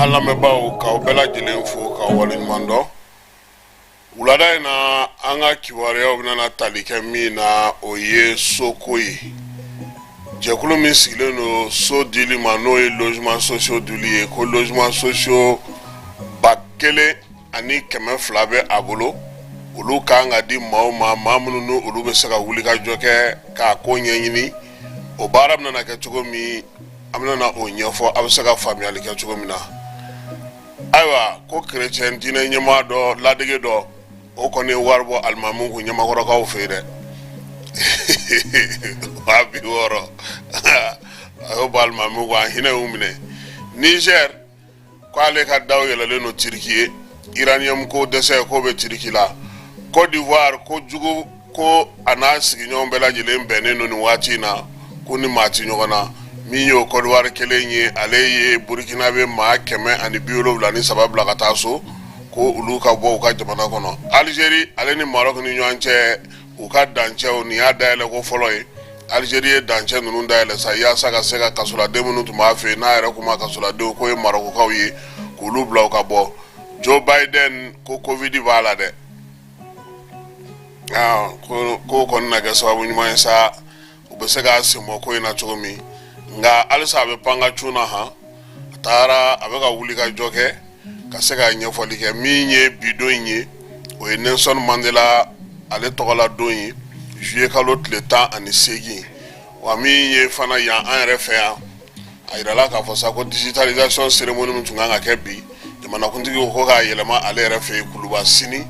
alamebao ka bela jelen fo ka walin mando ulada na anga kiware obna talike mina oye sokoi jekulu min sigile no so dili mano e logement sociaux duli ko logement sociaux bakele ani keme flabe abolo ulu kanga di mauma mamunu no ulu be saka wuli ka joke ka ko nyenyini o barab na ka chugo mi amna na o nyefo absaka family ka chugo mina aywa ko chrétien dina nyama do ladege do o koni warbo almamu ko nyama ko ka o feere wabi woro o balmamu ko hina umne Niger ko ale ka daw yela le no Turquie iranium ko dese ko be Turquie la Côte d'Ivoire ko jugo ko anas ginyon bela jelen beneno ni watina ko ni mati nyogona minyo Côte d'Ivoire kelenye aleye Burkina be ma keme ani biolo la ni sababu la kataso ko uluka bo ka jamana kono Algérie ale ni Maroc ni nyanche uka danche ni adaele ko foloy Algérie danche nunu daele sa ya saka seka kasula de minutu mafe na era kuma kasula de ko e Maroc ka wi ko lubla ka bo Joe Biden ko covid bala de ko konna ga sababu nyuma sa ubesega simo ko ina chomi nga alisa be panga chuna ha tara abega wuli ka joke kasega nyefoli ke minye bidonye o Nelson Mandela ale togola donyi juillet kalot le temps ani segi wa minye fana ya en refa ayirala ka fosa ko digitalisation cérémonie mutunganga kebi jamana kuntigi ko ka yelema ale refa kuluba sini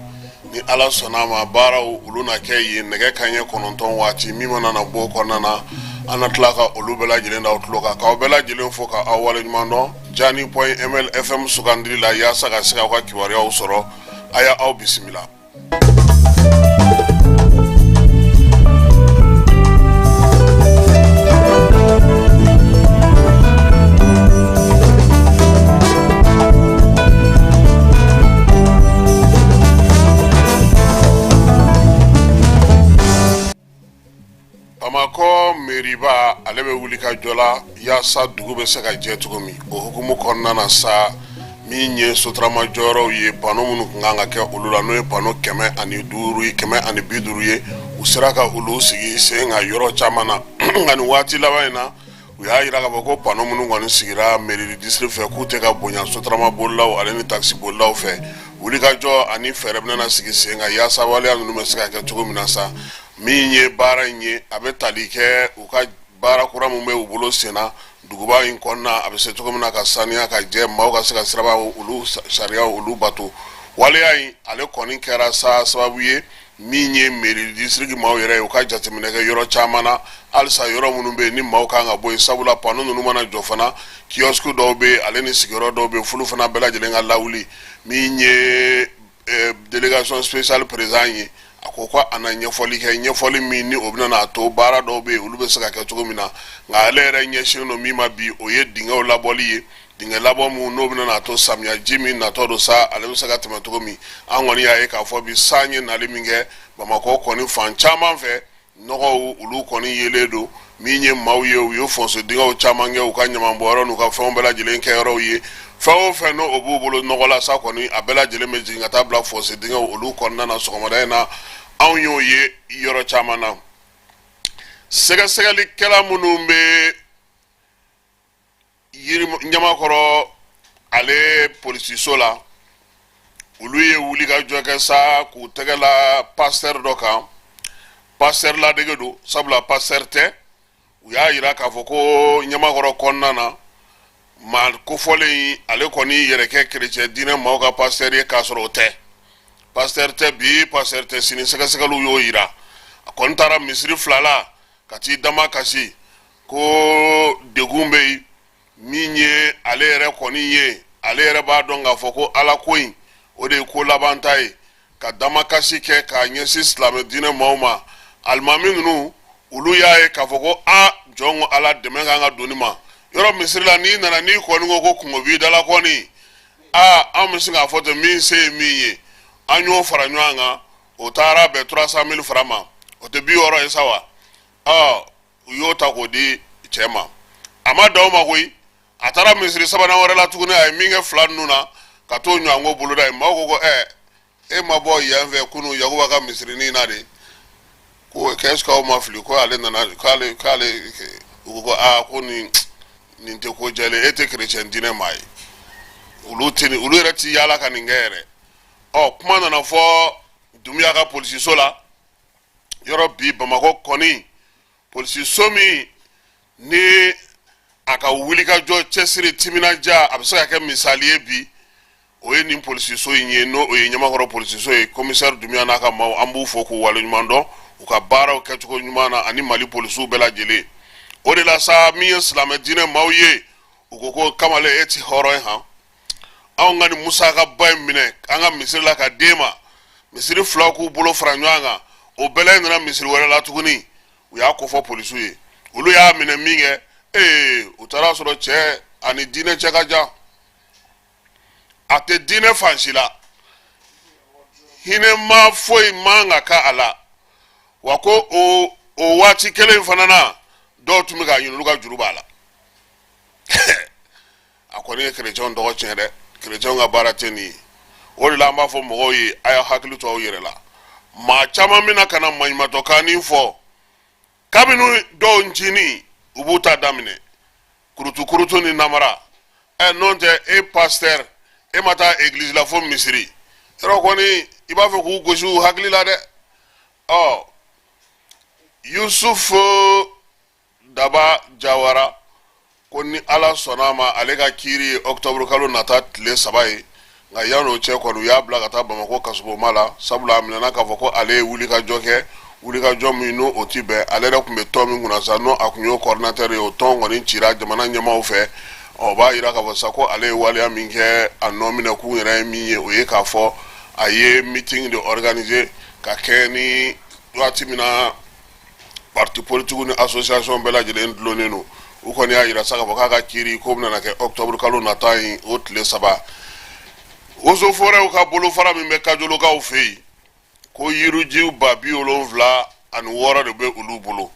ni ala sonama bara uluna kay nege kanye kononton wati mimana na boko nana anatlaka olubela jilenda utloka ka obela jilen foka awale mando jani.ml fm sugandri la ya saka sika kwa kiwari au soro aya au bismillah Bamako meriba alebe wulika jola ya sa dugu be se ka je tugomi o hukumu konna na sa minye sotrama joro ye pano munu nganga ke ulula no e pano keme ani duru keme ani biduru ye usiraka ulu sigi senga yoro chamana ngani wati lawaina uya ira ka boko pano munu ngani sigira meri district fe ku te ka bonya sotrama bollaw aleni taxi bollaw fe wulika jo ani ferebna na sigi senga ya sa wale anu me se ka ke tugomi na sa minye bara nye abe talike uka bara kura mumbe ubulo sena duguba inkonna abe se tukomina ka sania ka je maw ka sika siraba ulu sharia ulu batu wale ai ale konin kera sa sababu ye minye meri district maw yere uka jatemine ke yoro chamana alsa yoro munumbe ni maw ka nga boy sabula panu nunu mana jofana kiosku dobe ale ni sigoro dobe fulu fana bela jelenga lawuli minye délégation spéciale présent akokwa ananye foli ke nyefoli mini obna na to bara dobe ulube saka ke tugumina ngalere nyeshino no mima bi oye dinga olaboli dinga labo mu no obna na to samya jimi na to do sa ale saka tema tugumi anwani ya ka fo bi sanye na liminge bamako koni fanchama fe nogo ulu koni yeledo minye mawye yo fonso dinga o chamange o kanyama mboro no ka fombela jilenke ro ye fawo fe no obubulu nogola sa koni abela jile meji ngata black force dinga ulu konna na sokomada na anyo ye yoro chamana sega sega likela munumbe yiri nyama koro ale police sola ulu ye wuli ka joke sa ku tegela pasteur doka pasteur la degedo sabla pasteur te uya yira ka foko nyama koro konna na mal ko fole ale koni yereke chrétien dina mawga pasteur ye kasoro te pasteur te bi pasteur te sini seka seka lu yo yira kontara misri flala kati dama kasi ko degumbe minye ale yere koni ye ale yere ba donga foko ala koin o de ko labantai ka dama kasi ke ka nyesi islam dina mawma almaminu ulu yae ka foko a jongo ala demenga nga donima yoro misri la ni nana ni ko ngo ko kungo bi dala ko ni amusinga foto min se minye anyo faranywanga otara be 300,000 frama o te bi oro esawa yota ko di chema ama daw ma koy atara misiri sabana wɛrɛ la tuguni a ye min kɛ fila ninnu na ka t'o ɲɔgɔnko boloda ye maaw ko e ma bɔ yan fɛ kunu Yakuba ka misirinin na de ko qu'est-ce que ma fili ko ale nana k'ale u ko ko nin tɛ ko jɛlen e tɛ chrétien diinɛ maa ye olu yɛrɛ ti yaala ka nin kɛ yɛrɛ kuma nana fɔ Dunbiya ka polisiso la yɔrɔ bi Bamakɔ kɔni polisiso min ni a ka wulikajɔ cɛsiri timinanja a bɛ se ka kɛ misali ye bi o ye nin polisiso in ye n'o ye Ɲamakɔrɔ polisiso ye commissaire Dunbiya n'a ka maaw an b'u fɔ k'u waleɲuman dɔn u ka baaraw kɛcogo ɲuman na ani Mali polisiw bɛɛ lajɛlen o de la sa min ye silamɛ diinɛ maaw ye u ko kamalen e ti hɔrɔn ye han anw ka nin musakaba in minɛ an ka misiri la ka d'e ma misiri fila k'u bolo fara ɲɔgɔn kan o bɛɛ la nana misiri wɛrɛ la tuguni u y'a kofɔ polisiw ye olu y'a minɛ min kɛ u taara sɔrɔ cɛ ani diinɛ cɛ ka jan a tɛ diinɛ fan si la hinɛma foyi man ka k'a la wa ko o waati kelen fana na dɔw tun bɛ ka ɲini olu ka juru b'a la a kɔni ye chrétien dɔgɔ tiɲɛ dɛ chrétien ka baara tɛ nin ye o de la an b'a fɔ mɔgɔw ye a y'a hakili to aw yɛrɛ la maa caman bɛna ka na maɲumantɔkan fɔ kabini dɔw ncini u b'u ta daminɛ kurutu ni namara n'o tɛ e pasteur e ma taa église la fo misiri yɔrɔ kɔni i b'a fɛ k'u gosi u hakili la dɛ Yusuf Daba Jawara ko ni Ala sɔnna ma ale ka kiiri ye octobre kalo nata tile 3 ye nka yan'o cɛ kɔni u y'a bila ka taa Bamakɔ kasoboma la sabula a minɛna k'a fɔ ko ale ye wulikajɔ kɛ wulikajɔ min n'o o ti bɛn ale yɛrɛ tun bɛ tɔn min kunna sa n'o a kun y'o coordinateur ye o tɔn kɔni cira jamana ɲɛmaaw fɛ o b'a yira k'a fɔ sa ko ale ye waleya min kɛ a nɔ minɛ kun yɛrɛ ye min ye o ye k'a fɔ a ye meeting de organiser ka kɛ ni waati min na parti politique ni association bɛɛ lajɛlen dulonnen don u kɔni y'a yira sa k'a fɔ k'a ka kiiri ko bɛna kɛ octobre kalo nata in o tile 3 Ozo forêt ka bolofara min bɛ Kajolokaw fɛ yen ko yirijiw 76 de bɛ olu bolo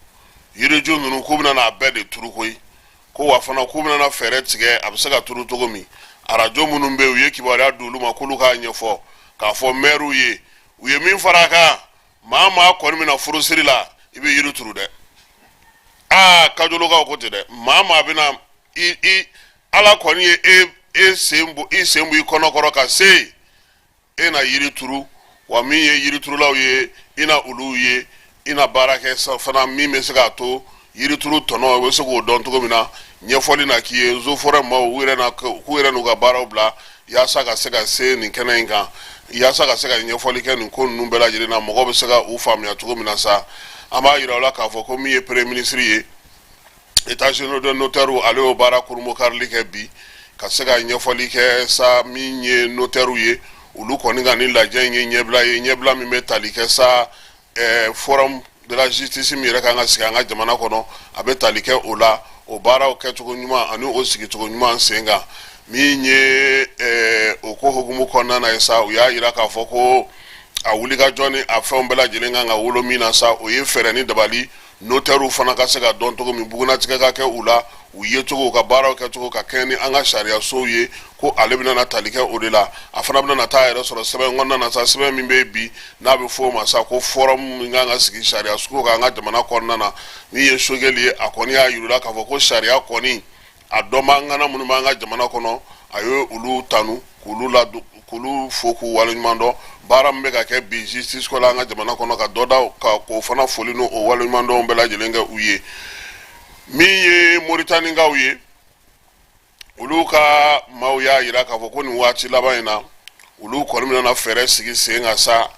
yirijiw ninnu k'u bɛna n'a bɛɛ de turu koyi ko wa fana k'u bɛna fɛɛrɛ tigɛ a bɛ se ka turu cogo min arajo minnu bɛ yen u ye kibaruya di olu ma k'olu k'a ɲɛfɔ k'a fɔ maire ye u ye min fara a kan maa kɔni bɛna furusiri la i bɛ yiri turu dɛ Kajolokaw ko ten dɛ maa bɛna Ala kɔni ye i sen bɔ i kɔnɔkɔrɔ ka se e na yiri turu wa min ye yiri turulaw ye i na olu ye i na baara kɛ fana min bɛ se k'a to yiri turu tɔnɔ u bɛ se k'o dɔn cogo min na ɲɛfɔli na k'i ye Ozo forêt maaw k'u yɛrɛ n'u ka baaraw bila yaasa ka se ka se nin kɛnɛ in kan yaasa ka se ka ɲɛfɔli kɛ nin ko ninnu bɛɛ lajɛlen na mɔgɔw bɛ se ka u faamuya cogo min na sa an b'a yira o la k'a fɔ ko min ye premier ministre ye état généraux de notaire ale y'o baara kurumokarili kɛ bi ka se ka ɲɛfɔli kɛ sa min ye notaire ye olu kɔni ka nin lajɛ in ye ɲɛbila min bɛ tali kɛ sa forum de la justice min yɛrɛ kan ka sigi an ka jamana kɔnɔ a bɛ tali kɛ o la o baaraw kɛcogo ɲuman ani o sigicogo ɲuman sen kan min ye o ko hukumu kɔnɔna na ye sa u y'a yira k'a fɔ ko a wulikajɔ ni a fɛnw bɛɛ lajɛlen kan ka wolo min na sa o ye fɛɛrɛ ni dabali notaire fana ka se ka dɔn cogo min bugunatigɛ ka kɛ u la u ye cogo ka baaraw kɛcogo ka kɛ ni an ka sariya sow ye ko ale bɛna tali kɛ o de la a fana bɛna taa yɛrɛ sɔrɔ sɛbɛn kɔnɔna na sa sɛbɛn min bɛ bi n'a bɛ fɔ o ma sa ko forum min kan ka sigi sariya sugu kan an ka jamana kɔnɔna na min ye Sogɛli ye a kɔni y'a yir'u la k'a fɔ ko sariya kɔni a dɔnbagana minnu b'an ka jamana kɔnɔ a ye olu tanu k'olu fo k'u waleɲuman dɔn baara min bɛ ka kɛ bi justice ko la an ka jamana kɔnɔ ka dɔ da k'o fana foli n'o waleɲuman dɔnw bɛɛ lajɛlen kɛ u ye min ye Moritanikaw ye olu ka maaw y'a yira k'a fɔ ko nin waati laban in na olu kɔni bɛna fɛɛrɛ sigi sen kan sa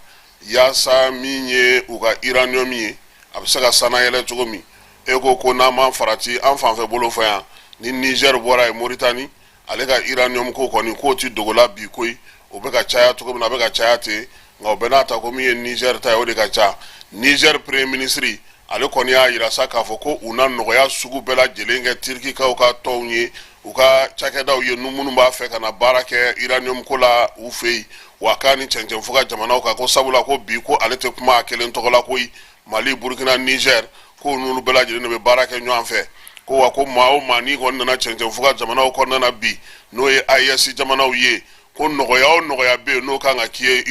yaasa min ye u ka uranium ye a bɛ se ka sanayɛlɛ cogo min e ko n'an m'an farati an fanfɛ bolo fɛ yan ni Niger bɔra ye Moritani ale ka uranium ko kɔni k'o ti dogola bi koyi o bɛ ka caya cogo min na a bɛ ka caya ten nka o bɛɛ n'a ta ko min ye Niger ta ye o de ka ca Niger premier ministre ale kɔni y'a yira sa k'a fɔ ko u na nɔgɔya sugu bɛɛ lajɛlen kɛ Turkikaw ka tɔnw ye u ka cakɛdaw ye minnu b'a fɛ ka na baara kɛ uranium ko la u fɛ yen wa k'a ni cɛncɛn fo ka jamanaw kan ko sabula ko bi ko ale tɛ kuma a kelen tɔgɔ la koyi Mali Burkina Niger ko n'olu bɛɛ lajɛlen de bɛ baara kɛ ɲɔgɔn fɛ ko wa ko maa o maa n'i kɔni nana cɛncɛn fo ka jamanaw kɔnɔna bi n'o ye IS jamanaw ye ko nɔgɔya o nɔgɔya bɛ yen n'o kan ka k'i ye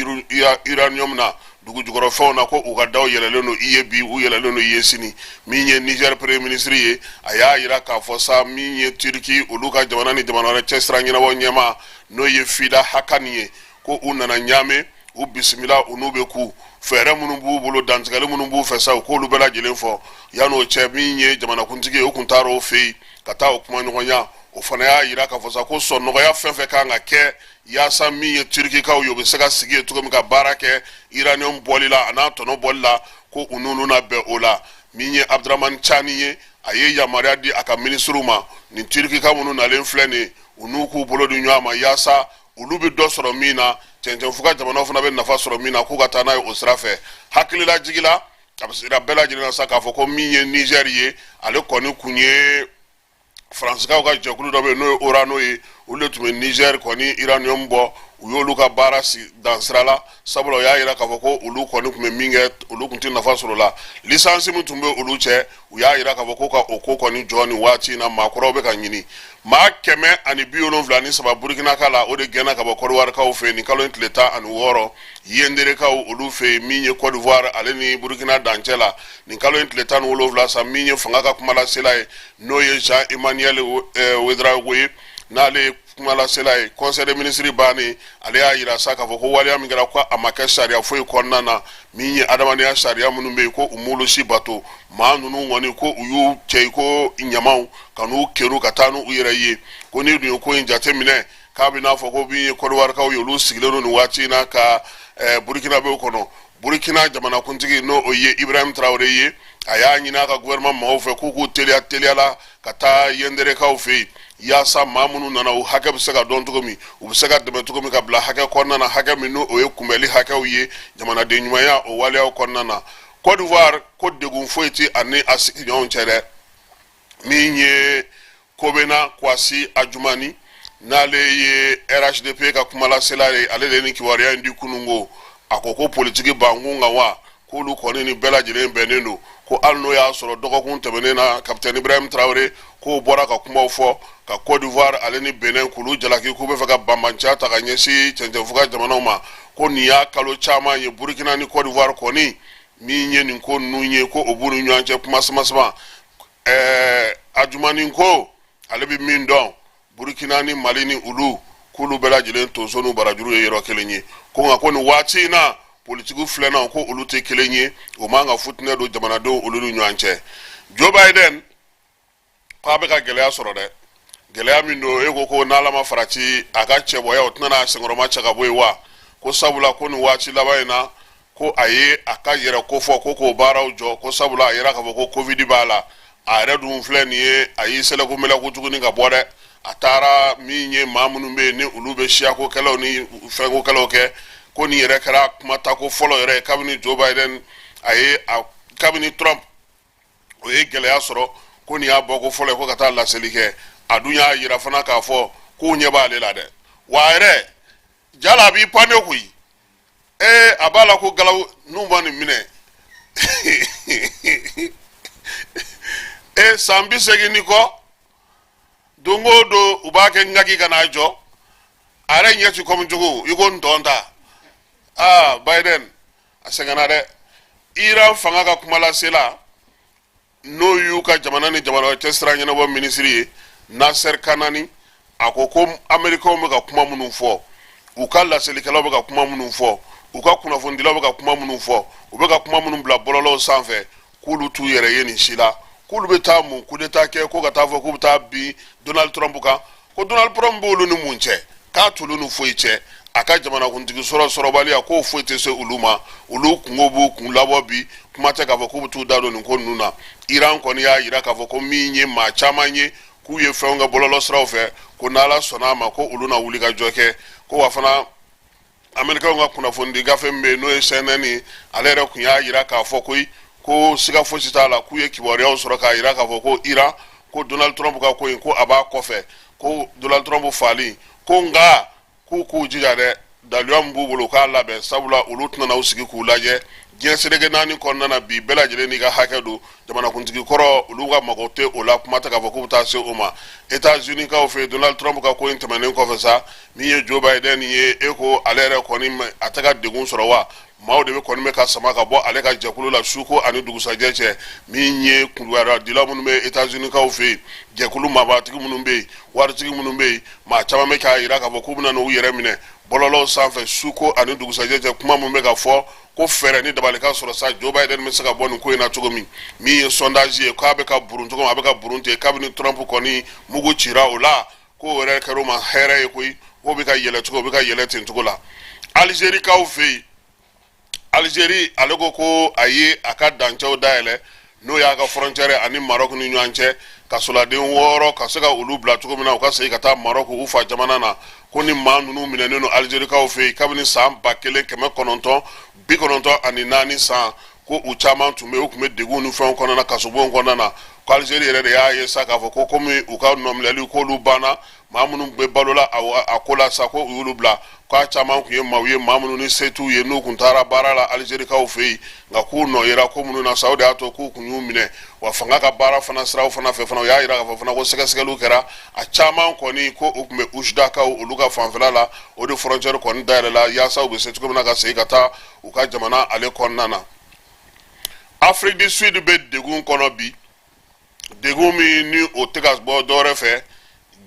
uranium na dugu jukɔrɔ fɛnw na ko u ka daw yɛlɛlen don i ye bi u yɛlɛlen don i ye sini min ye Niger premier ministre ye a y'a yira k'a fɔ sa min ye Turki olu ka jamana ni jamana wɛrɛ cɛsira ɲɛnabɔ ɲɛma n'o ye Fida Hakani ye ko u nana ɲaame u bisimila u n'u bɛ ku fɛɛrɛ minnu b'u bolo dantigɛli minnu b'u fɛ sa u k'olu bɛɛ lajɛlen fɔ yan'o cɛ min ye jamanakuntigi ye u kun taara o fɛ yen ka taa o kuma ɲɔgɔnya o fana y'a yira k'a fɔ sa ko sɔnnɔgɔya fɛn fɛn kan ka kɛ yaasa min ye Turkikaw ye u bɛ se ka sigi yen cogo min ka baara kɛ uranium bɔli la a n'a tɔnɔ bɔli la ko u n'olu na bɛn o la min ye Abdramane Chani ye a ye yamaruya di a ka minisiriw ma nin Turkika minnu nalen filɛ nin ye u n'u k'u bolo di ɲɔgɔn ma yaasa olu bɛ dɔ sɔrɔ min na cɛncɛn fuga jamanaw fana bɛ nafa sɔrɔ min na k'u ka taa n'a ye o sira fɛ hakilila jigila a bɛ sira bɛɛ lajɛlen na sa k'a fɔ ko min ye Niger ye ale kɔni kun ye Faransiskaw ka jɛkulu dɔ bɛ yen n'o ye Orano ye olu de tun bɛ Niger kɔni uranium bɔ u y'olu ka baara dan sira la sabula o y'a yira k'a fɔ ko olu kɔni tun bɛ min kɛ olu tun tɛ nafa sɔrɔ la lisansi min tun bɛ olu cɛ u y'a yira k'a fɔ ko ka o ko kɔni jɔ nin waati in na maakɔrɔw bɛ ka ɲini maa 173 Burkinaka la o de gɛnna ka bɔ Côte d'Ivoirekaw fɛ yen nin kalo in tile 16 Yenderekaw olu fɛ yen min ye Côte d'Ivoire ale ni Burkina dancɛ la nin kalo in tile 17 sa min ye fanga ka kumalasela ye n'o ye Jean-Emmanuel Ouédraogo ye n'ale ye kumalasela ye conseil des ministres bannen ale y'a yira sa k'a fɔ ko waleya min kɛra ko a ma kɛ sariya foyi kɔnɔna na min ye adamadenya sariya minnu bɛ yen ko u m'olu si bato maa ninnu kɔni ko u y'u cɛ ko ɲamaw ka n'u kɛru ka taa n'u yɛrɛ ye ko n'i dun ye ko in jateminɛ k'a bɛ n'a fɔ ko min ye Côte d'Ivoirekaw ye olu sigilen don nin waati in na ka Burkina b'o kɔnɔ Burkina jamanakuntigi n'o o ye Ibrahim Traoré ye a y'a ɲini a ka gouvernement mɔgɔw fɛ k'u k'u teliya la ka taa Yenderekaw fɛ yen yaasa maa minnu nana o hakɛ bɛ se ka dɔn cogo min u bɛ se ka dɛmɛ cogo min ka bila hakɛ kɔnɔna na hakɛ min n'o ye kunbɛli hakɛw ye jamanaden ɲumanya o waleyaw kɔnɔna na Côte d'Ivoire ko degun foyi tɛ ani a sigiɲɔgɔnw cɛ dɛ min ye Kobena Kwasi Adjumani n'ale ye RHDP ka kumalasela ye ale de ye nin kibaruya in di kunungo a ko ko politiki bankun kan wa k'olu kɔni ni bɛɛ lajɛlen bɛnnen don ko hali n'o y'a sɔrɔ dɔgɔkun tɛmɛnen na kapitɛni Ibrahim Traoré k'o bɔra ka kumaw fɔ ka Côte d'Ivoire ale ni Benin k'olu jalaki k'u bɛ fɛ ka banbanciya ta ka ɲɛsin cɛncɛnfuga jamanaw ma ko nin y'a kalo caman ye Burkina ni Côte d'Ivoire kɔni min ye nin ko ninnu ye ko o b'u ni ɲɔgɔn cɛ kuma sama Adjumani ko ale bɛ min dɔn Burkina ni Mali ni olu k'olu bɛɛ lajɛlen tonso n'u barajuru ye yɔrɔ kelen ye ko nka ko nin waati in na politiki filɛnnaw ko olu tɛ kelen ye o man ka futinɛ don jamanadenw olu ni ɲɔgɔn cɛ Joe Biden k'a bɛ ka gɛlɛya sɔrɔ dɛ gɛlɛya min don e ko n'Ala ma farati a ka cɛbɔya o tɛna n'a senkɔrɔma cɛ ka bɔ yen wa ko sabula ko nin waati laban in na ko a ye a ka yɛrɛ ko fɔ ko k'o baaraw jɔ ko sabula a yɛrɛ k'a fɔ ko Covid b'a la a yɛrɛ dun filɛ nin ye a y'i sɛlɛko mɛlɛko tuguni ka bɔ dɛ a taara min ye maa minnu bɛ yen ni olu bɛ siyakokɛlaw ni fɛnkokɛlaw kɛ ko nin yɛrɛ kɛra kumatako fɔlɔ yɛrɛ kabini Joe Biden kabini Trump o ye gɛlɛya sɔrɔ ko nin y'a bɔ ko fɔlɔ ye ko ka taa laseli kɛ a dun y'a yira fana k'a fɔ k'u ɲɛ b'ale la dɛ wa a yɛrɛ jala a b'i pan ne koyi a b'a la ko galaw n'u ma nin minɛ san 80 kɔ don o don u b'a kɛ ŋagi ka n'a jɔ a yɛrɛ ɲɛ ti kɔmi cogo i ko n tɔn ta Biden a sɛgɛnna dɛ Iran fanga ka kumalasela n'o y'u ka jamana ni jamana wɛrɛ cɛsira ɲɛnabɔ minisiri ye Nasser Kanani a ko ko Amerikaw bɛ ka kuma minnu fɔ u ka laselikɛlaw bɛ ka kuma minnu fɔ u ka kunnafonidilaw bɛ ka kuma minnu fɔ u bɛ ka kuma minnu bila bɔlɔlɔw sanfɛ k'olu t'u yɛrɛ ye nin si la k'olu bɛ taa mun coup d'état kɛ ko ka taa fɔ k'u bɛ taa bin Donald Trump kan ko Donald Trump b'olu ni mun cɛ k'a t'olu ni foyi cɛ a ka jamanakuntigi sɔrɔbaliya k'o foyi tɛ se olu ma olu kungo b'u kun labɔ bi kuma tɛ k'a fɔ k'u bɛ t'u da don nin ko ninnu na Iran kɔni y'a yira k'a fɔ ko min ye maa caman ye k'u ye fɛnw kɛ bɔlɔlɔ siraw fɛ ko n'Ala sɔnna a ma ko olu na wuli ka jɔ kɛ ko wa fana Amerikaw ka kunnafonidi gafe min bɛ yen n'o ye CNN ye ale yɛrɛ kun y'a yira k'a fɔ ko siga fosi t'a la k'u ye kibaruyaw sɔrɔ k'a yira k'a fɔ ko Iran ko Donald Trump ka ko in ko a b'a kɔfɛ ko Donald Trump fali ko nka k'u jija dɛ daluya mun b'u bolo k'a labɛn sabula olu tɛna n'aw sigi k'u lajɛ diɲɛ seleke naani kɔnɔna na bi bɛɛ lajɛlen n'i ka hakɛ don jamanakuntigi kɔrɔ olu ka mago tɛ o la kuma tɛ k'a fɔ k'u bɛ taa se o ma États-Unis kaw fɛ Donald Trump ka ko in tɛmɛnen kɔfɛ sa min ye Joe Biden ye e ko ale yɛrɛ kɔni a tɛ ka degun sɔrɔ wa maaw de bɛ kɔni bɛ ka sama ka bɔ ale ka jɛkulu la suko ani dugusajɛ cɛ min ye kungoyaradila minnu bɛ États-Unis kaw fɛ yen jɛkulu maabatigi minnu bɛ yen waritigi minnu bɛ yen maa caman bɛ k'a jira k'a fɔ k'u bɛna n'u yɛrɛ minɛ bɔlɔlɔw sanfɛ suko ani dugusajɛ cɛ kuma mun bɛ ka fɔ ko fɛɛrɛ ni dabali ka sɔrɔ sa Joe Biden bɛ se ka bɔ nin ko in na cogo min ye sondage ye k'a bɛ ka burun cogo min a bɛ ka burun ten kabini Trump kɔni mugu cira o la ko yɛrɛ kɛra o ma hɛrɛ ye koyi o bɛ ka yɛlɛ cogo o bɛ ka yɛlɛ ten cogo la Algérie kaw fɛ yen Algérie ale ko a ye a ka dancɛw dayɛlɛ n'o y'a ka frontière ani Maroc ni ɲɔgɔn cɛ ka soladen 6 ka se ka olu bila cogo min na u ka segin ka taa Maroc u fa jamana na ko ni maa ninnu minɛnen don Algérie kaw fɛ yen kabini san 1994 san ko u caman tun bɛ u tun bɛ degun ni fɛnw kɔnɔna na kasobonw kɔnɔna na ko Algérie yɛrɛ de y'a ye sa k'a fɔ ko komi u ka nɔminɛli k'olu banna maa minnu bɛ balola a ko la sa ko u y'olu bila k'a caman tun ye maaw ye maa minnu ni se t'u ye n'u tun taara baara la Algérie kaw fɛ yen nka k'u nɔ yera ko minnu na sa o de y'a to k'u tun y'u minɛ wa fanga ka baara fana siraw fana fɛ fana u y'a jira k'a fɔ fana ko sɛgɛsɛgɛliw kɛra a caman kɔni ko u tun bɛ UJDA kaw olu ka fanfɛla la o de frontière kɔni dayɛlɛla yaasa u bɛ se cogo min na ka segin ka taa u ka jamana ale kɔnɔna na Afrique du Sud bɛ degun kɔnɔ bi degun min ni o tɛ ka bɔ dɔwɛrɛ fɛ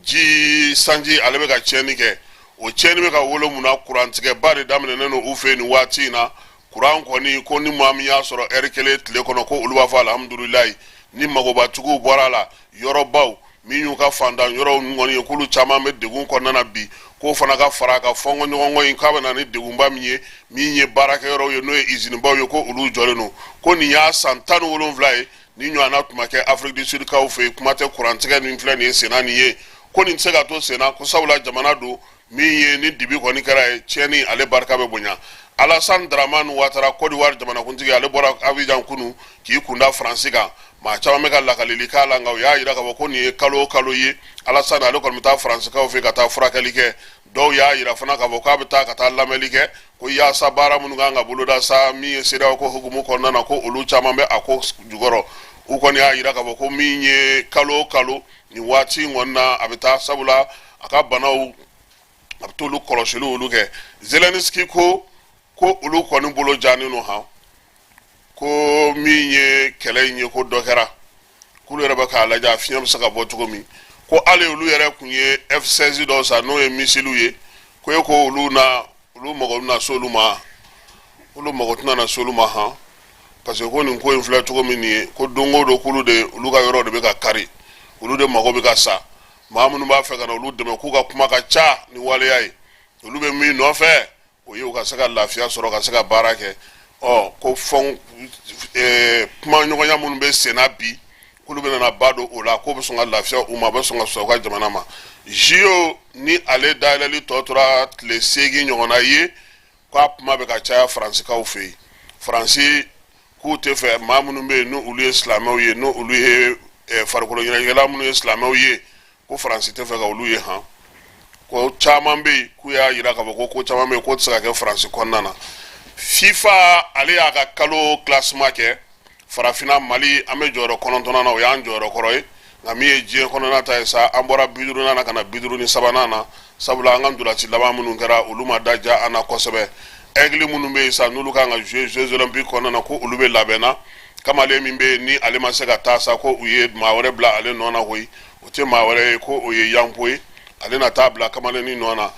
ji sanji ale bɛ ka tiɲɛni kɛ o tiɲɛni bɛ ka wolo mun na kurantigɛba de daminɛnen don u fɛ nin waati in na kuran kɔni ko ni maa min y'a sɔrɔ ɛri kelen tile kɔnɔ ko olu b'a fɔ alihamudulilayi ni magobatigiw bɔra a la yɔrɔbaw min y'u ka fantan yɔrɔw kɔni ye k'olu caman bɛ degun kɔnɔna na bi k'o fana ka fara a ka fɔnkɔɲɔgɔnkɔ in k'a bɛ na ni degunba min ye baarakɛyɔrɔw ye n'o ye izinibaw ye ko olu jɔlen don ko nin y'a san 17 ye ni ɲɔgɔnna tun ma kɛ Afrique du Sud kaw fɛ yen kuma tɛ kurantigɛ nin filɛ nin ye senna nin ye ko nin tɛ se ka to senna ko sabula jamana don min ye ni dibi kɔni kɛra ye tiɲɛni ale barika bɛ bonya Alassane Dramane Ouattara Côte d'Ivoire jamanakuntigi ale bɔra Abidjan kunu k'i kunda Faransi kan maa caman bɛ ka lakalili k'a la nka u y'a jira k'a fɔ ko nin ye kalo o kalo ye Alassane ale kɔni bɛ taa Faransikaw fɛ ka taa furakɛli kɛ dɔw y'a jira fana k'a fɔ k'a bɛ taa ka taa lamɛnni kɛ ko yaasa baara minnu kan ka boloda sa min ye CEDEAO ko hukumu kɔnɔna na ko olu caman bɛ a ko jukɔrɔ u kɔni y'a jira k'a fɔ ko min ye kalo o kalo nin waati in kɔni na a bɛ taa sabula a ka banaw a bɛ t'olu kɔlɔsili olu kɛ Zelensky ko olu kɔni bolo janen don han ko min ye kɛlɛ in ye ko dɔ kɛra k'olu yɛrɛ bɛ k'a lajɛ a fiɲɛ bɛ se ka bɔ cogo min ko hali olu yɛrɛ tun ye F-16 dɔw san n'o ye misiliw ye ko olu mago bɛna se olu ma olu mago tɛna na se olu ma han parce que ko nin ko in filɛ cogo min nin ye ko don o don k'olu ka yɔrɔ de bɛ ka kari olu de mago bɛ ka sa maa minnu b'a fɛ ka na olu dɛmɛ k'u ka kuma ka ca ni waleya ye olu bɛ min nɔfɛ o ye u ka se ka lafiya sɔrɔ ka se ka baara kɛ ko kuma ɲɔgɔnya minnu bɛ senna bi k'olu bɛ nana ba don o la k'o bɛ sɔn ka lafiya u ma a bɛ sɔn ka sɔrɔ u ka jamana ma JO ni ale dayɛlɛli tɔ tora tile 8 ɲɔgɔnna ye k'a kuma bɛ ka caya Faransikaw fɛ yen Faransi k'u tɛ fɛ maa minnu bɛ yen n'olu ye silamɛw ye n'olu ye farikolo ɲɛnajɛkɛla minnu ye silamɛw ye ko Faransi tɛ fɛ ka olu ye han ko caman bɛ yen k'u y'a jira k'a fɔ ko caman bɛ yen k'o tɛ se ka kɛ Faransi kɔnɔna na FIFA ale y'a ka kalo classement kɛ farafinna Mali an bɛ jɔyɔrɔ 9nan na o y'an jɔyɔrɔ kɔrɔ ye nka min ye diɲɛ kɔnɔna ta ye sa an bɔra 50nan na ka na 53nan na sabula an ka ndolanci laban minnu kɛra olu ma daja an na kosɛbɛ aigle minnu bɛ yen sa n'olu kan ka jouer Jeux olympiques kɔnɔna na ko olu bɛ labɛnna kamalen min bɛ yen ni ale ma se ka taa sa ko u ye maa wɛrɛ bila ale nɔ na koyi o tɛ maa wɛrɛ ye ko o ye Yanko ye ale na taa bila kamalen ni nɔ na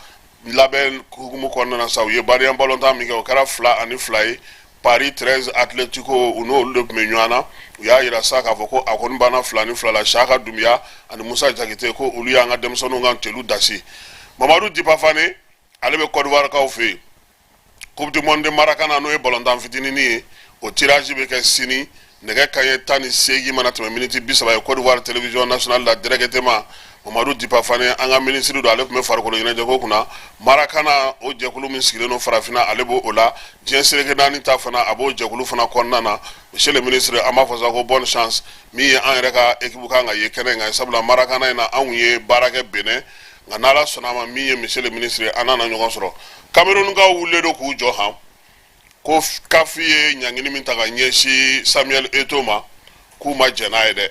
labɛn hukumu kɔnɔna na sa u ye bariyan balontan min kɛ o kɛra 2-2 ye Paris 13 Atlético u n'olu de tun bɛ ɲɔgɔn na u y'a jira sa k'a fɔ ko a kɔni banna 2-2 la Saka Dumbuya ani Musa Jakite ko olu y'an ka denmisɛnninw ka teliw dasi Mamadou Dipafane ale bɛ Côte d'Ivoire kaw fɛ yen Coupe du Monde Maracana n'o ye balontan fitinin ye o tirage bɛ kɛ sini nɛgɛ kanɲɛ 18 mana tɛmɛ miniti 30 ye Côte d'Ivoire télévision nationale la directement Mamadou Dipafane an ka ministre do ale tun bɛ farikolo ɲɛnajɛko kunna Maracana o jɛkulu min sigilen don farafinna ale b'o la diɲɛ seleke naani ta fana a b'o jɛkulu fana kɔnɔna na monsieur le ministre an b'a fɔ sa ko bonne chance min ye an yɛrɛ ka équipe kan ka ye kɛnɛ in kan sabula Maracana in na anw ye baara kɛ Benin nga n'ala sɔnna ma min ye monsieur le ministre an nana ɲɔgɔn sɔrɔ Cameroun ka wulilen do k'u jɔ han ko CAF ye ɲangini min ta ka ɲɛsin Samuel Eto'o ma k'u ma jɛn n'a ye dɛ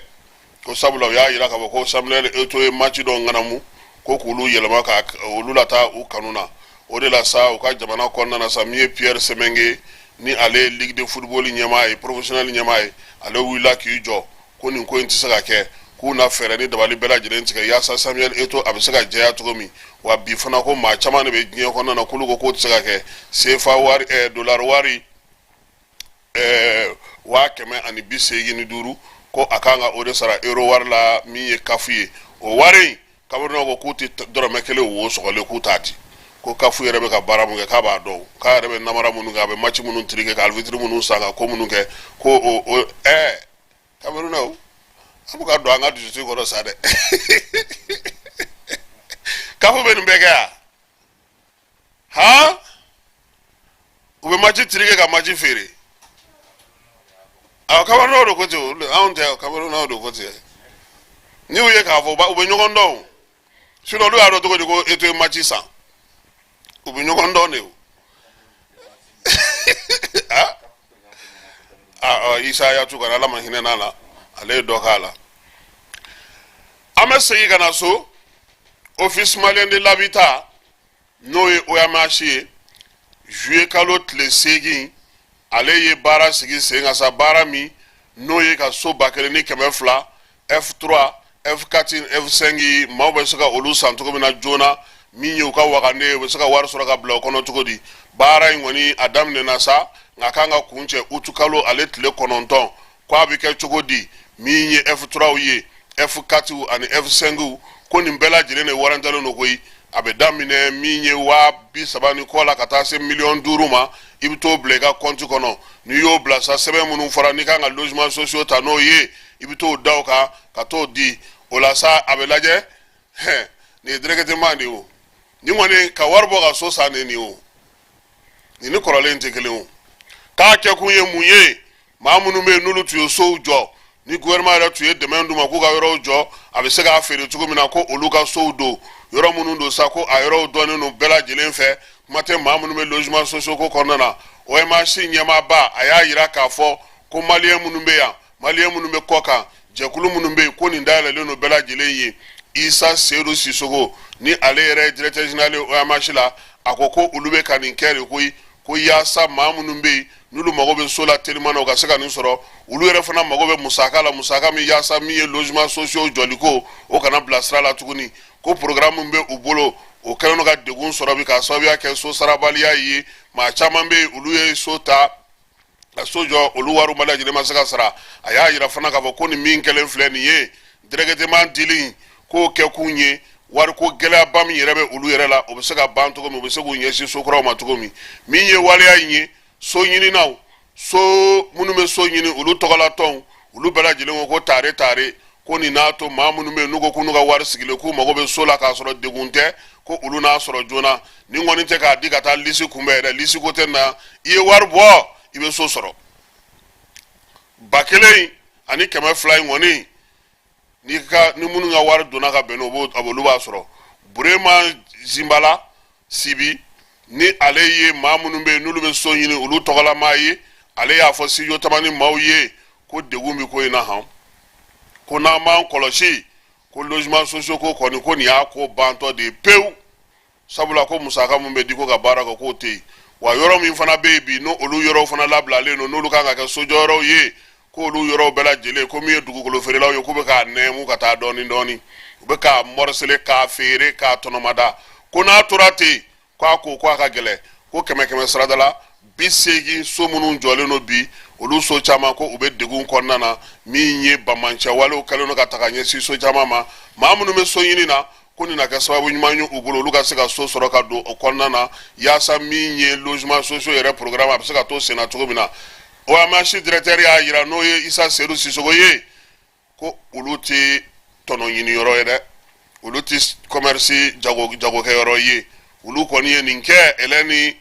ko sabula u y'a yira k'a fɔ ko Samuel Eto'o ye match dɔ ŋanamu ko k'olu yɛlɛma ka olu lata u kanu na o de la sa u ka jamana kɔnɔna na sa min ye Pierre Semenge ni ale Ligue de football ɲɛmaa ye professionnel ɲɛmaa ye ale wulila k'i jɔ ko nin ko in tɛ se ka kɛ k'u na fɛɛrɛ ni dabali bɛɛ lajɛlen tigɛ yaasa Samuel Eto'o a bɛ se ka jɛya cogo min wa bi fana ko maa caman de bɛ diɲɛ kɔnɔna na k'olu ko k'o tɛ se ka kɛ CFA wari dollar wari 185,000 ko a kan ka o de sara euro wari la min ye CAF ye o wari in Cameroun ko k'u tɛ dɔrɔmɛ kelen wo sɔgɔlen k'u t'a di ko CAF yɛrɛ bɛ ka baara mun kɛ k'a b'a dɔn k'a yɛrɛ bɛ namara minnu kɛ a bɛ match minnu tirike ka arbitre minnu san ka ko minnu kɛ ko o Cameroun an bɛ ka don an ka dusukun kɔrɔ sa dɛ CAF bɛ nin bɛɛ kɛ yan han u bɛ match tirike ka match feere Cameroun de ko ten anw tɛ Cameroun de ko ten ni u ye k'a fɔ u bɛ ɲɔgɔn dɔn sinon olu y'a dɔn cogo di ko Eto'o ye match san u bɛ ɲɔgɔn dɔn de o Isa Yatu kana Ala ma hinɛ n'a la ale ye dɔ k'a la an bɛ segin ka na so office malien de l'habitat n'o ye OMH ye juillet kalo tile 8 ale ye baara sigi sen kan sa baara min n'o ye ka so 1,200 F3 F4 F5 maaw bɛ se ka olu san cogo min na joona min ye u ka wagane u bɛ se ka wari sɔrɔ ka bila o kɔnɔ cogo di baara in kɔni a daminɛna sa nka a kan ka kun cɛ utu kalo ale tile 9 ko a bɛ kɛ cogo di min ye F3 ye F4 ani F5 ko nin bɛɛ lajɛlen de warantalen do koyi a bɛ daminɛ min ye 30 ni kɔ la ka taa se 500,000 ma i bɛ t'o bila i ka compte kɔnɔ n'i y'o bila sa sɛbɛn minnu fɔra n'i kan ka logement sociaux ta n'o ye i bɛ t'o da o kan ka t'o di o la sa a bɛ lajɛ nin ye directement de ye o ni kɔni ka wari bɔ ka so san de nin ye o nin ni kɔrɔlen tɛ kelen o k'a kɛ kun ye mun ye maa minnu bɛ yen n'olu tun ye sow jɔ ni gouvernement yɛrɛ tun ye dɛmɛ d'u ma k'u ka yɔrɔw jɔ a bɛ se k'a feere cogo min na ko olu ka sow don yɔrɔ minnu don sa ko a yɔrɔw dɔnnen don bɛɛ lajɛlen fɛ kuma tɛ maa minnu bɛ logement sociaux ko kɔnɔna na OMH ɲɛmaaba a y'a yira k'a fɔ ko maliyɛn minnu bɛ yan maliyɛn minnu bɛ kɔ kan jɛkulu minnu bɛ yen ko nin dayɛlɛlen don bɛɛ lajɛlen ye Isa Seydou Sissoko ni ale yɛrɛ ye directeur général OMH la a ko ko olu bɛ ka nin kɛ de koyi ko yaasa maa minnu bɛ yen n'olu mago bɛ so la teliman na u ka se ka nin sɔrɔ olu yɛrɛ fana mago bɛ musaka la musaka min yaasa min ye logement sociaux jɔliko o kana bila sira la tuguni ko programme min bɛ u bolo o kɛlen do ka degun sɔrɔ bi ka sababuya kɛ so sarabaliya ye maa caman bɛ yen olu ye so ta ka so jɔ olu wariw ma lajɛlen ma se ka sara a y'a yira fana k'a fɔ ko nin min kɛlen filɛ nin ye directement dili k'o kɛ kun ye wariko gɛlɛyaba min yɛrɛ bɛ olu yɛrɛ la o bɛ se ka ban cogo min u bɛ se k'u ɲɛsin so kuraw ma cogo min min ye waleya in ye so ɲininaw so minnu bɛ so ɲini olu tɔgɔlatɔnw olu bɛɛ lajɛlen ko ko tare tare ko nin n'a to maa minnu bɛ yen n'u ko k'u n'u ka wari sigilen k'u mago bɛ so la k'a sɔrɔ degun tɛ ko olu n'a sɔrɔ joona ni kɔni tɛ k'a di ka taa lisi kunbɛn yɛrɛ lisi ko tɛ na i ye wari bɔ i bɛ so sɔrɔ 1,000 ani 200 in kɔni ni minnu ka wari donna ka bɛn olu b'a sɔrɔ Burema Zimbala Sibi ni ale ye maa minnu bɛ yen n'olu bɛ so ɲini olu tɔgɔlama ye ale y'a fɔ studio tamani maaw ye ko degun bɛ ko in na han ko n'an b'an kɔlɔsi ko logement sociaux ko kɔni ko nin y'a ko bantɔ de ye pewu sabula ko musaka min bɛ di ko ka baara kɛ k'o tɛ yen wa yɔrɔ min fana bɛ yen bi n'olu yɔrɔw fana labilalen don n'olu kan ka kɛ sojɔyɔrɔw ye ko olu yɔrɔw bɛɛ lajɛlen ko min ye dugukolo feerelaw ye k'u bɛ k'a nɛɛmu ka taa dɔɔni dɔɔni u bɛ k'a morcelé k'a feere k'a tɔnɔmada ko n'a tora ten k'a ko k'a ka gɛlɛ ko 100 sarada la 80 so minnu jɔlen don bi olu so caman ko u bɛ degun kɔnɔna na min ye bamancɛ walew kɛlen don ka taga ɲɛsin so caman ma maa minnu bɛ so ɲini na ko nin na kɛ sababu ɲuman ye u bolo olu ka se ka so sɔrɔ ka don o kɔnɔna na yaasa min ye logement sociaux yɛrɛ programme a bɛ se ka to sen na cogo min na OMH directeur y'a yira n'o ye Isa Seydou Sissoko ye ko olu tɛ tɔnɔ ɲiniyɔrɔ ye dɛ olu tɛ commerce jagokɛyɔrɔ ye olu kɔni ye nin kɛ ɛlɛ ni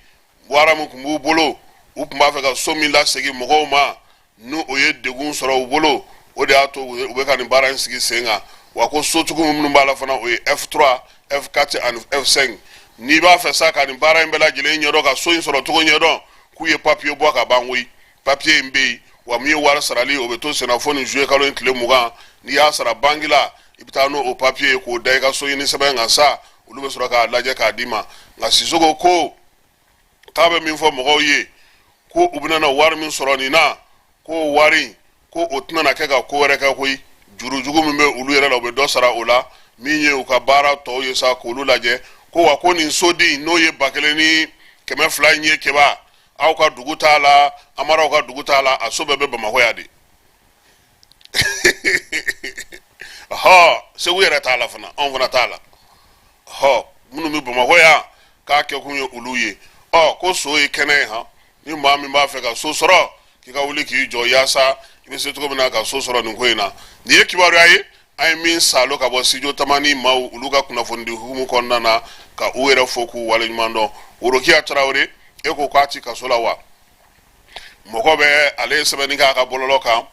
wara min tun b'u bolo u tun b'a fɛ ka so min lasegin mɔgɔw ma n'o ye degun sɔrɔ u bolo o de y'a to u bɛ ka nin baara in sigi sen kan wa ko sotigiw minnu b'a la fana o ye F3 F4 ani F5 n'i b'a fɛ sa ka nin baara in bɛɛ lajɛlen ɲɛdɔn ka so in sɔrɔ cogo ɲɛdɔn k'u ye papier bɔ ka ban koyi papier in bɛ yen wa min ye wari sarali o bɛ to senna fo nin juillet kalo in tile 20 n'i y'a sara banque la i bɛ taa n'o papier k'o da i ka so ɲini sɛbɛn kan sa olu bɛ sɔrɔ k'a lajɛ k'a d'i ma nka Sisoko ko k'a bɛ min fɔ mɔgɔw ye ko u bɛna wari min sɔrɔ nin na ko wari ko o tɛna na kɛ ka ko wɛrɛ kɛ koyi jurujugu min bɛ olu yɛrɛ la u bɛ dɔ sara o la min ye u ka baara tɔw ye sa k'olu lajɛ ko wa ko nin soden n'o ye 1000 ni 200 in ye keba aw ka dugu t'a la Amaraw ka dugu t'a la a so bɛɛ bɛ Bamakɔ yan de Segu yɛrɛ t'a la fana anw fana t'a la minnu bɛ Bamakɔ yan k'a kɛ kun ye olu ye ko so ye kɛnɛ ye ni maa min b'a fɛ ka so sɔrɔ k'i ka wuli k'i jɔ yaasa i bɛ se cogo min na ka so sɔrɔ nin ko in na nin ye kibaruya ye an ye min salo ka bɔ studio tamani maaw olu ka kunnafoni di hukumu kɔnɔna na ka u yɛrɛ fɔ k'u waleɲuman dɔn Worokiya Tarawele e ko k'a ti kaso la wa mɔgɔ bɛ ale ye sɛbɛnni k'a ka bɔlɔlɔ kan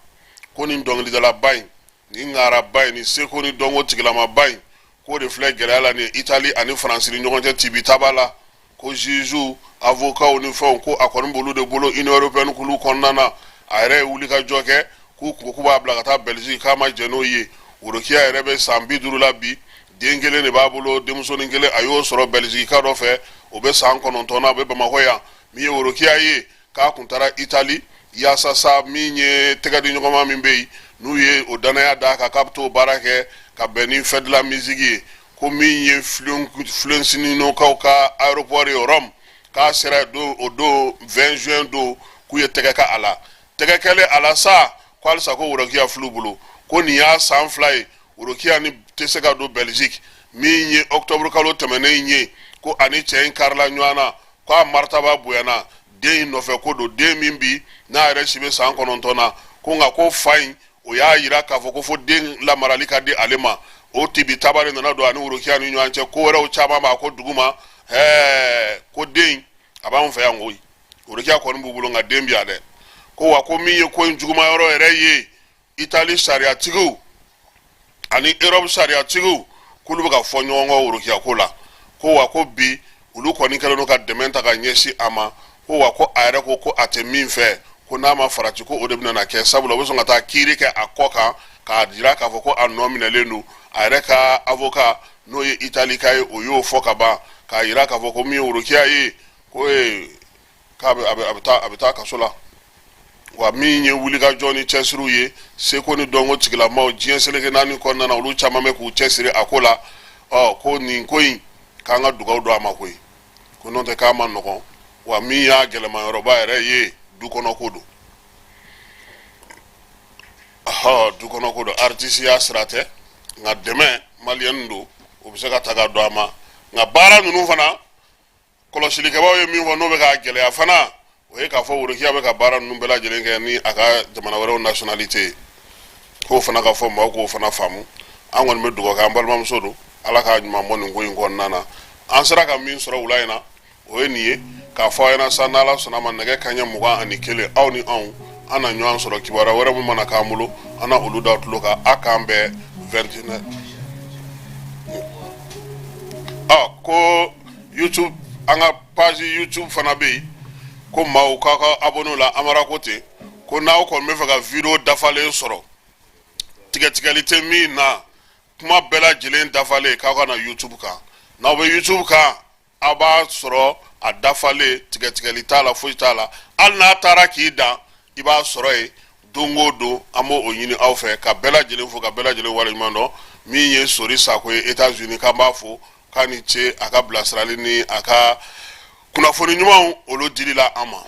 ko nin dɔnkilidalaba in nin ŋaraba in nin seko ni dɔnko tigilamaba in k'o de filɛ gɛlɛya la nin Itali ani Faransi ni ɲɔgɔn cɛ tibi taba la ko juge avocat ni fɛnw ko a kɔni b'olu de bolo Union européenne kulu kɔnɔna na a yɛrɛ ye wulikajɔ kɛ k'u b'a bila ka taa Belgique k'a ma jɛ n'o ye Worokiya yɛrɛ bɛ san 50 la bi den kelen de b'a bolo denmusonin kelen a y'o sɔrɔ Belgique ka dɔ fɛ o bɛ san 9 na o bɛ Bamakɔ yan min ye Worokiya ye k'a kun taara Itali yaasa sa min ye tɛgɛ di ɲɔgɔnma min bɛ yen n'u ye o danaya d'a kan k'a bɛ t'o baara kɛ ka bɛn ni fête de la musique ye ko min ye Fluensininokaw ka aéroport ye Rome k'a sera o don 20 juin don k'u ye tɛgɛ ka a la tɛgɛ kɛlen a la sa ko halisa ko Worokiya fil'u bolo ko nin y'a san 2 ye Worokiya ni tɛ se ka don Belgique min ye octobre kalo tɛmɛnen ye ko ani cɛ in karila ɲɔgɔn na ko a maritaba bonyana den in nɔfɛ ko don den min bi n'a yɛrɛ si bɛ san 9 na ko nka ko fa in o y'a yira k'a fɔ ko fo den lamarali ka di ale ma o tibi tabari nana don ani Worokiya ni ɲɔgɔn cɛ ko wɛrɛw caman b'a ko dugu ma ko den a b'anw fɛ yan koyi Worokiya kɔni b'u bolo nka den bi yan dɛ ko wa ko min ye ko in juguma yɔrɔ yɛrɛ ye Itali sariyatigiw ani Europe sariyatigiw k'olu bɛ ka fɔ ɲɔgɔn kɔ Worokiya ko la ko wa ko bi olu kɔni kɛlen don ka dɛmɛ ta ka ɲɛsin a ma ko wa ko a yɛrɛ ko a tɛ min fɛ ko n'a ma farati ko o de bɛna kɛ sabula o bɛ sɔn ka taa kiiri kɛ a kɔ kan k'a jira k'a fɔ ko a nɔ minɛlen don a yɛrɛ ka avocat n'o ye Itali ka ye o y'o fɔ ka ban k'a jira k'a fɔ ko min ye Worokiya ye ko k'a bɛ taa kaso la wa min ye wulikajɔ ni cɛsiriw ye seko ni dɔnko tigilamaw diɲɛ seleke naani kɔnɔna na olu caman bɛ k'u cɛsiri a ko la ko nin ko in k'an ka dugawu don a ma koyi ko n'o tɛ k'a ma nɔgɔn wa min y'a gɛlɛmayɔrɔba yɛrɛ ye dukɔnɔko don dukɔnɔko don artiste y'a sira tɛ nka dɛmɛ maliyɛn don o bɛ se ka ta ka don a ma nka baara ninnu fana kɔlɔsilikɛbaw ye min fɔ n'o bɛ ka gɛlɛya fana o ye k'a fɔ Worokiya bɛ ka baara ninnu bɛɛ lajɛlen kɛ ni a ka jamana wɛrɛw nationalité ye k'o fana ka fɔ maaw k'o fana faamu an kɔni bɛ dugawu kɛ an balimamuso don Ala k'a ɲuman bɔ nin ko in kɔnɔna na an sera ka min sɔrɔ wula in na o ye nin ye k'a fɔ a ɲɛna sa n'Ala sɔnna ma nɛgɛ kanɲɛ 21 aw ni anw an na ɲɔgɔn sɔrɔ kibaruya wɛrɛ min mana k'an bolo an na olu da tulo kan a k'an bɛɛ 29 ko YouTube an ka page YouTube fana bɛ yen ko maaw k'a ka abonné la Amara ko ten ko n'aw kɔni bɛ fɛ ka video dafalen sɔrɔ tigɛtigɛli tɛ min na kuma bɛɛ lajɛlen dafalen k'aw ka na YouTube kan n'aw bɛ YouTube kan a b'a sɔrɔ a dafalen tigɛtigɛli t'a la foyi t'a la hali n'a taara k'i dan i b'a sɔrɔ yen don o don an b'o ɲini aw fɛ ka bɛɛ lajɛlen fo ka bɛɛ lajɛlen waleɲuman dɔn min ye Sori Sako ye États-Unis k'an b'a fo k'a ni ce a ka bilasirali ni a ka kunnafoni ɲumanw olu dili la an ma